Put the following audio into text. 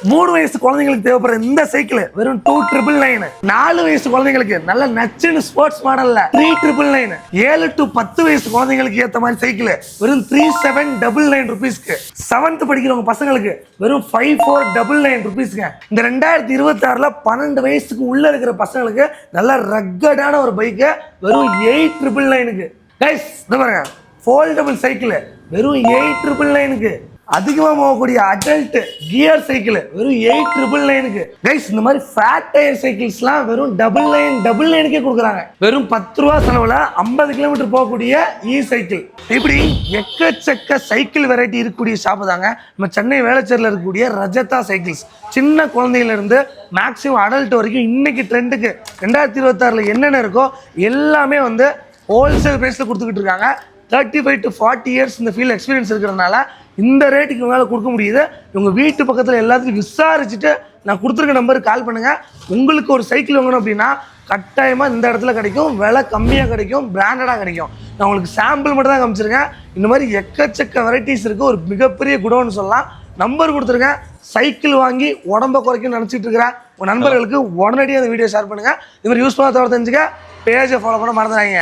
3 வயசு குழந்தைங்களுக்கு தேவைப்படுற இந்த சைக்கிள் வெறும் 2999. 4 வயசு குழந்தைங்களுக்கு நல்ல நச்சுன்னு ஸ்போர்ட்ஸ் மாடல்ல 3999. 7 to 10 வயசு குழந்தைங்களுக்கு ஏத்த மாதிரி சைக்கிள் வெறும் 3799 ருபீஸ்க்கு. 7th படிக்கிறவங்க பசங்களுக்கு வெறும் 5499 ருபீஸ்ங்க. இந்த 2026ல 12 வயசுக்கு உள்ள இருக்கிற பசங்களுக்கு நல்ல ரக்கடான ஒரு பைக்கு வெறும் 8999க்கு. கைஸ் இந்த பாருங்க, ஃபோல்டபிள் சைக்கிள் வெறும் 8999க்கு. அதிகமாக போகக்கூடிய அடல்ட் கியர் சைக்கிள் வெறும் 8999க்கு. கைஸ் இந்த மாதிரி ஃபேட் டயர் சைக்கிள்ஸ்லாம் வெறும் 9999க்கே கொடுக்குறாங்க. வெறும் 10 ரூபா செலவில் 50 கிலோமீட்டர் போகக்கூடிய சைக்கிள். இப்படி எக்கச்சக்க சைக்கிள் வெரைட்டி இருக்கக்கூடிய ஷாப்பு தாங்க நம்ம சென்னை வேளச்சேரியில் இருக்கக்கூடிய ரஜதா சைக்கிள்ஸ். சின்ன குழந்தையிலேருந்து மேக்ஸிமம் அடல்ட் வரைக்கும் இன்னைக்கு ட்ரெண்டுக்கு 2026ல் என்னென்ன இருக்கோ எல்லாமே வந்து ஹோல்சேல் ப்ரைஸில் கொடுத்துக்கிட்டு இருக்காங்க. 35 to 40 இயர்ஸ் இந்த ஃபீல்ட் எக்ஸ்பீரியன்ஸ் இருக்கிறதுனால இந்த ரேட்டுக்கு மேலே கொடுக்க முடியுது. உங்கள் வீட்டு பக்கத்தில் எல்லாத்துக்கும் விசாரிச்சுட்டு நான் கொடுத்துருக்க நம்பருக்கு கால் பண்ணுங்கள். உங்களுக்கு ஒரு சைக்கிள் வாங்கணும் அப்படின்னா கட்டாயமாக இந்த இடத்துல கிடைக்கும். விலை கம்மியாக கிடைக்கும், பிராண்டடாக கிடைக்கும். நான் உங்களுக்கு சாம்பிள் மட்டும் தான் காமிச்சிருக்கேன். இந்த மாதிரி எக்கச்சக்க வெரைட்டிஸ் இருக்குது. ஒரு மிகப்பெரிய குடோன்னு சொல்லலாம். நம்பர் கொடுத்துருக்கேன். சைக்கிள் வாங்கி உடம்பை குறைக்கும்னு நினச்சிட்டு இருக்கிறேன் உங்கள் நண்பர்களுக்கு உடனடியாக அந்த வீடியோ ஷேர் பண்ணுங்கள். இது மாதிரி யூஸ்ஃபுல்லாக தவிர தெரிஞ்சுக்க பேஜை ஃபாலோ பண்ண மறந்துடாதீங்க.